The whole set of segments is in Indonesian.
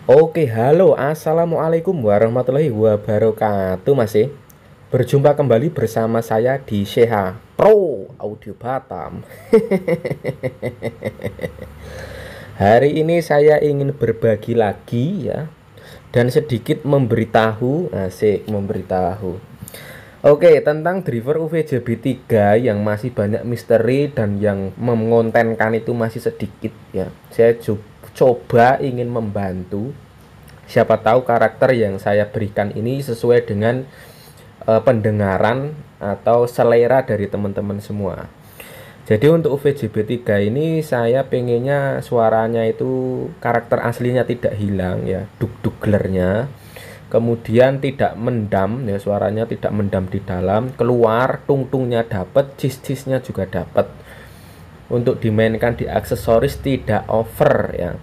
Oke, halo, assalamualaikum warahmatullahi wabarakatuh, Mas. Berjumpa kembali bersama saya di Sheha Pro Audio Batam. Hari ini saya ingin berbagi lagi ya, dan sedikit memberitahu, asik memberitahu. Oke, tentang driver UVJB3 yang masih banyak misteri dan yang mengontenkan itu masih sedikit ya. Saya coba ingin membantu. Siapa tahu karakter yang saya berikan ini sesuai dengan pendengaran atau selera dari teman-teman semua. Jadi untuk UVJB3 ini saya pengennya suaranya itu karakter aslinya tidak hilang ya, duk-duglernya. Kemudian tidak mendam ya, suaranya tidak mendam di dalam, keluar tungtungnya dapat, cis-cisnya juga dapat. Untuk dimainkan di aksesoris tidak over ya.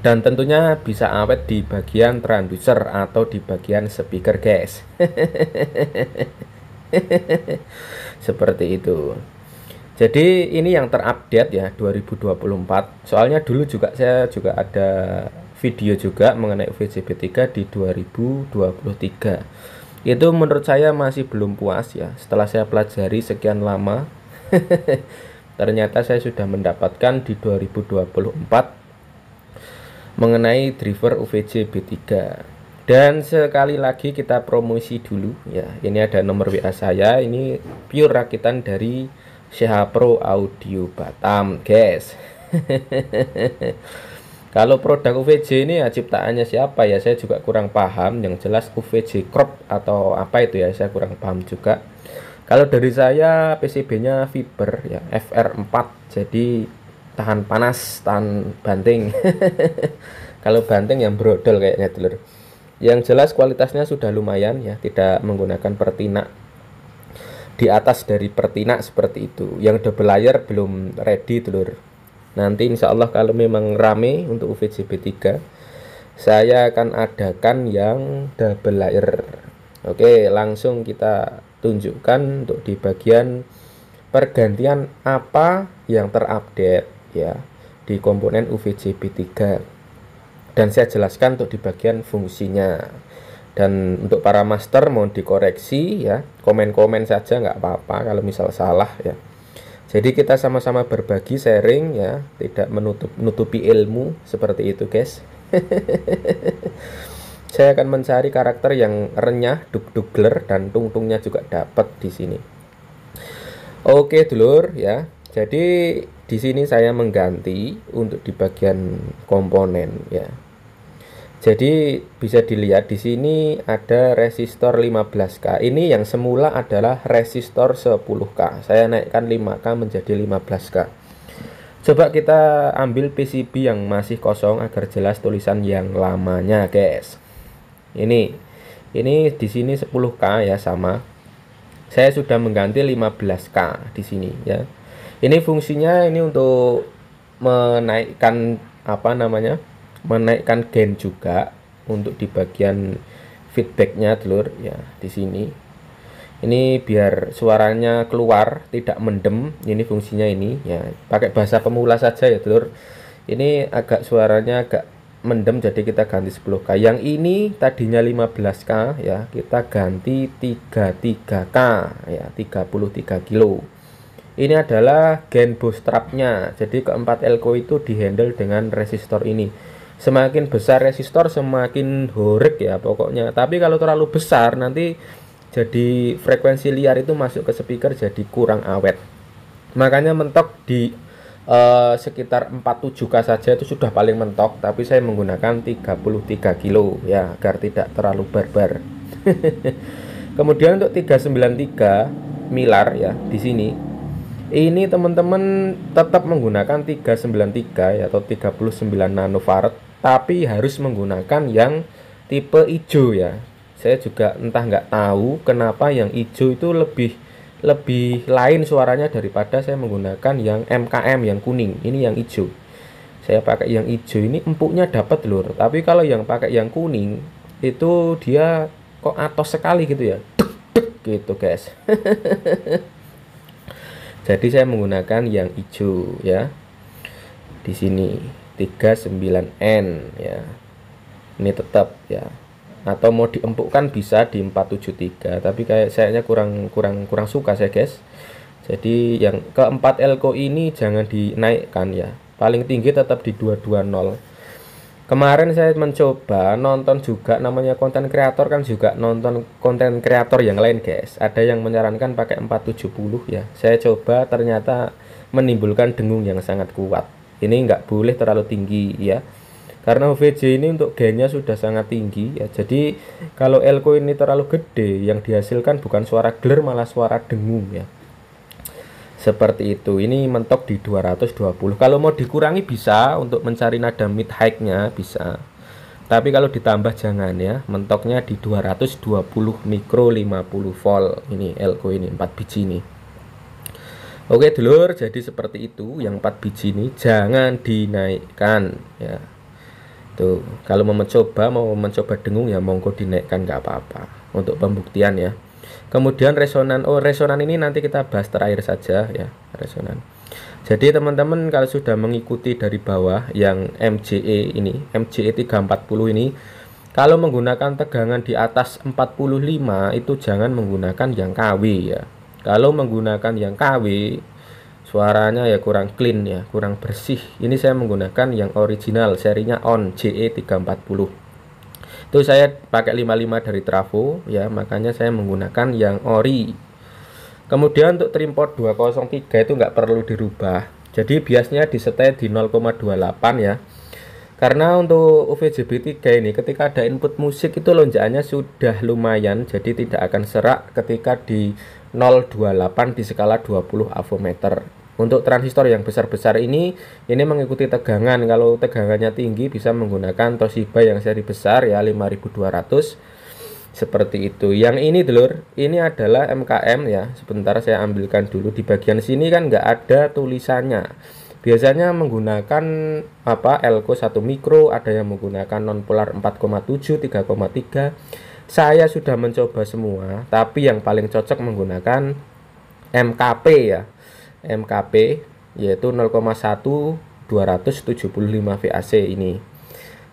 Dan tentunya bisa awet di bagian transducer atau di bagian speaker, guys. Seperti itu. Jadi ini yang terupdate ya 2024. Soalnya dulu juga saya juga ada video juga mengenai UVJB3 di 2023. Itu menurut saya masih belum puas ya. Setelah saya pelajari sekian lama, ternyata saya sudah mendapatkan di 2024 mengenai driver UVJB3. Dan sekali lagi kita promosi dulu ya. Ini ada nomor WA saya, ini pure rakitan dari Sheha Pro Audio Batam, guys. Kalau produk UVJ ini ya ciptaannya siapa ya, saya juga kurang paham. Yang jelas UVJ Crop atau apa itu ya, saya kurang paham juga. Kalau dari saya PCB-nya fiber ya, FR4, jadi tahan panas, tahan banting. Kalau banting yang brodol kayaknya dulur. Yang jelas kualitasnya sudah lumayan ya, tidak menggunakan pertinak. Di atas dari pertinak seperti itu. Yang double layer belum ready dulur. Nanti insya Allah kalau memang rame untuk UVJB3, saya akan adakan yang double layer. Oke, langsung kita tunjukkan untuk di bagian pergantian apa yang terupdate ya di komponen UVJB3. Dan saya jelaskan untuk di bagian fungsinya. Dan untuk para master mau dikoreksi ya, komen-komen saja nggak apa-apa kalau misal salah ya. Jadi kita sama-sama berbagi, sharing ya, tidak menutupi ilmu seperti itu, guys. Saya akan mencari karakter yang renyah, duk-dugler dan tungtungnya juga dapat di sini. Oke, dulur ya. Jadi di sini saya mengganti untuk di bagian komponen ya. Jadi bisa dilihat di sini ada resistor 15K. Ini yang semula adalah resistor 10K. Saya naikkan 5K menjadi 15K. Coba kita ambil PCB yang masih kosong agar jelas tulisan yang lamanya, guys. Ini di sini 10K ya, sama. Saya sudah mengganti 15K di sini ya. Ini fungsinya ini untuk menaikkan apa namanya? Menaikkan gain juga untuk di bagian feedbacknya dulur ya, di sini ini biar suaranya keluar tidak mendem. Ini fungsinya ini ya, pakai bahasa pemula saja ya dulur. Ini agak suaranya agak mendem, jadi kita ganti 10K. Yang ini tadinya 15K ya, kita ganti 33K ya, 33 kilo. Ini adalah gain bootstrapnya, jadi keempat elko itu dihandle dengan resistor ini. Semakin besar resistor semakin horek ya pokoknya. Tapi kalau terlalu besar nanti jadi frekuensi liar itu masuk ke speaker, jadi kurang awet. Makanya mentok di sekitar 47K saja itu sudah paling mentok. Tapi saya menggunakan 33 kilo ya, agar tidak terlalu barbar. Kemudian untuk 393 milar ya di sini. Ini teman-teman tetap menggunakan 393 ya, atau 39 nanofarad, tapi harus menggunakan yang tipe hijau ya. Saya juga entah nggak tahu kenapa yang hijau itu lebih lain suaranya daripada saya menggunakan yang MKM yang kuning. Ini yang hijau. Saya pakai yang hijau ini empuknya dapat lur. Tapi kalau yang pakai yang kuning itu dia kok atos sekali gitu ya. Duk, duk, gitu, guys. Jadi saya menggunakan yang hijau ya. Di sini 39N ya. Ini tetap ya, atau mau diempukkan bisa di 473, tapi kayak sayanya kurang suka saya guys. Jadi yang keempat elko ini jangan dinaikkan ya, paling tinggi tetap di 220. Kemarin saya mencoba nonton juga, namanya konten kreator kan, juga nonton konten kreator yang lain guys. Ada yang menyarankan pakai 470 ya. Saya coba ternyata menimbulkan dengung yang sangat kuat. Ini nggak boleh terlalu tinggi ya. Karena OVJ ini untuk gainnya sudah sangat tinggi ya. Jadi kalau elko ini terlalu gede, yang dihasilkan bukan suara gler malah suara dengung ya. Seperti itu. Ini mentok di 220. Kalau mau dikurangi bisa, untuk mencari nada mid high-nya bisa. Tapi kalau ditambah jangan ya. Mentoknya di 220 mikro 50 volt. Ini elko ini 4 biji ini. Oke dulur, jadi seperti itu. Yang 4 biji ini jangan dinaikkan ya. Tuh, kalau mau mencoba dengung ya monggo dinaikkan, nggak apa-apa untuk pembuktian ya. Kemudian resonan, resonan ini nanti kita bahas terakhir saja ya, resonan. Jadi teman-teman kalau sudah mengikuti dari bawah yang MJE ini, MJE 340 ini, kalau menggunakan tegangan di atas 45 itu jangan menggunakan yang KW ya. Kalau menggunakan yang KW suaranya ya kurang clean ya, kurang bersih. Ini saya menggunakan yang original, serinya ON JE 340. Itu saya pakai 55 dari Travo ya, makanya saya menggunakan yang ori. Kemudian untuk trim port 203 itu nggak perlu dirubah, jadi biasanya disetel di 0,28 ya. Karena untuk OVJB 3 ini ketika ada input musik itu lonjakannya sudah lumayan, jadi tidak akan serak ketika di 0,28 di skala 20 avometer. Untuk transistor yang besar-besar ini mengikuti tegangan. Kalau tegangannya tinggi bisa menggunakan Toshiba yang seri besar ya, 5200 seperti itu. Yang ini dulur, ini adalah MKM ya. Sebentar saya ambilkan dulu. Di bagian sini kan nggak ada tulisannya. Biasanya menggunakan elko 1 mikro, ada yang menggunakan non polar 4,7, 3,3. Saya sudah mencoba semua, tapi yang paling cocok menggunakan MKP ya. MKP yaitu 0,1 275 VAC ini.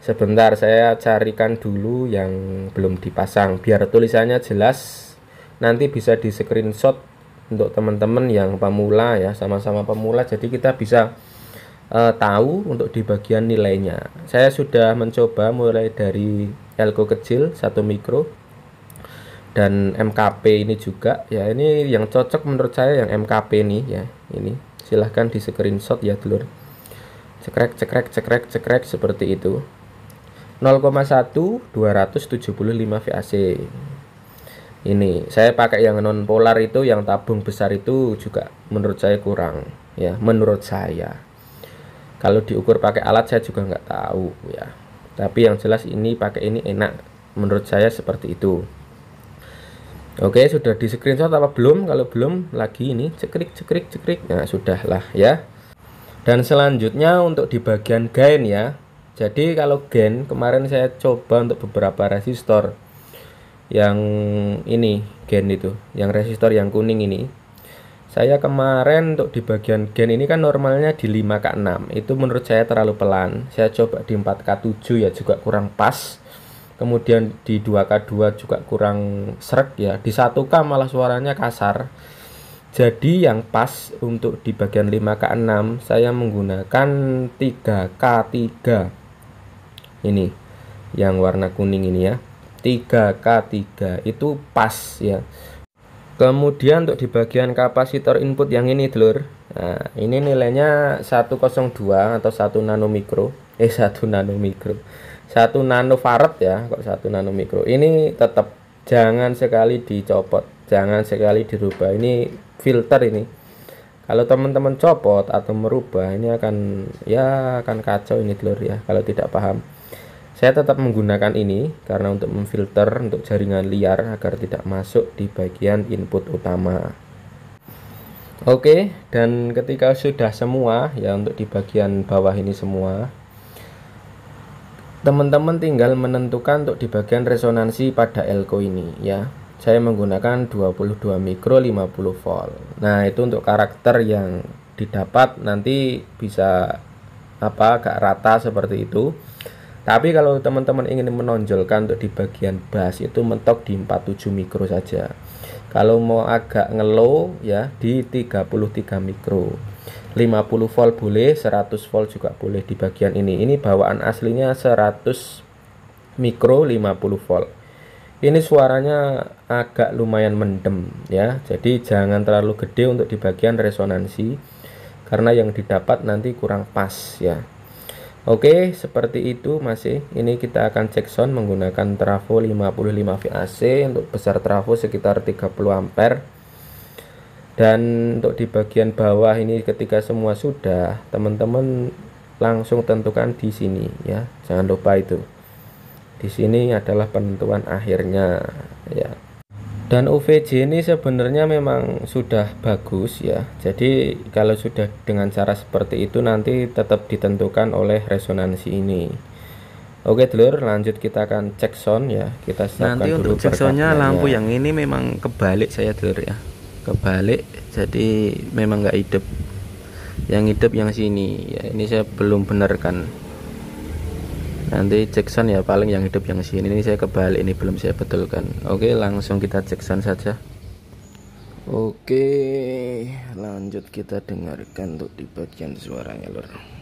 Sebentar saya carikan dulu yang belum dipasang biar tulisannya jelas, nanti bisa di screenshot untuk teman-teman yang pemula ya, sama-sama pemula, jadi kita bisa tahu untuk di bagian nilainya. Saya sudah mencoba mulai dari elko kecil 1 mikro dan MKP ini juga ya. Ini yang cocok menurut saya yang MKP ini ya. Ini silahkan di screenshot ya dulur. Cekrek seperti itu. 0,1 275 VAC. Ini saya pakai yang non polar itu, yang tabung besar itu juga menurut saya kurang ya, menurut saya. Kalau diukur pakai alat saya juga nggak tahu ya. Tapi yang jelas ini pakai ini enak menurut saya, seperti itu. Oke, sudah di screenshot apa belum? Kalau belum, lagi ini cekrik. Nah, sudahlah ya. Dan selanjutnya untuk di bagian gain ya. Jadi kalau gain kemarin saya coba untuk beberapa resistor. Yang ini gain itu, yang resistor yang kuning ini. Saya kemarin untuk di bagian gain ini kan normalnya di 5K6. Itu menurut saya terlalu pelan. Saya coba di 4K7 ya juga kurang pas. Kemudian di 2K2 juga kurang srek ya. Di 1K malah suaranya kasar. Jadi yang pas untuk di bagian 5K6 saya menggunakan 3K3. Ini yang warna kuning ini ya. 3K3 itu pas ya. Kemudian untuk di bagian kapasitor input yang ini dulur. Nah, ini nilainya 102 atau 1 nanomikro. 1 nanomikro. 1 nanofarad ya, kok 1 nanomikro. Ini tetap jangan sekali dicopot, jangan sekali dirubah. Ini filter ini. Kalau teman-teman copot atau merubah ini akan kacau ini dulur ya, kalau tidak paham. Saya tetap menggunakan ini karena untuk memfilter untuk jaringan liar agar tidak masuk di bagian input utama. Oke, dan ketika sudah semua ya untuk di bagian bawah ini semua, teman-teman tinggal menentukan untuk di bagian resonansi pada elko ini ya. Saya menggunakan 22 mikro 50 volt. Nah, itu untuk karakter yang didapat nanti bisa agak rata seperti itu. Tapi kalau teman-teman ingin menonjolkan untuk di bagian bass itu mentok di 47 mikro saja. Kalau mau agak ngelow ya di 33 mikro. 50 volt boleh, 100 volt juga boleh di bagian ini. Ini bawaan aslinya 100 mikro 50 volt. Ini suaranya agak lumayan mendem ya. Jadi jangan terlalu gede untuk di bagian resonansi karena yang didapat nanti kurang pas ya. Oke, seperti itu masih. Ini kita akan cek sound menggunakan trafo 55 VAC untuk besar trafo sekitar 30 ampere. Dan untuk di bagian bawah ini ketika semua sudah, teman-teman langsung tentukan di sini ya. Jangan lupa itu. Di sini adalah penentuan akhirnya ya. Dan UVJ ini sebenarnya memang sudah bagus ya. Jadi kalau sudah dengan cara seperti itu nanti tetap ditentukan oleh resonansi ini. Oke dulur, lanjut kita akan cek sound ya. Kita siapkan nanti dulu untuk cek soundnya lampu perkabelnya. yang ini memang kebalik saya dulur ya, kebalik, jadi memang nggak hidup. Yang hidup yang sini ya, ini saya belum benarkan. Nanti cek sound ya paling yang hidup yang sini, ini saya kebalik, ini belum saya betulkan. Oke, langsung kita cek sound saja. Oke, lanjut kita dengarkan untuk di bagian suaranya lur.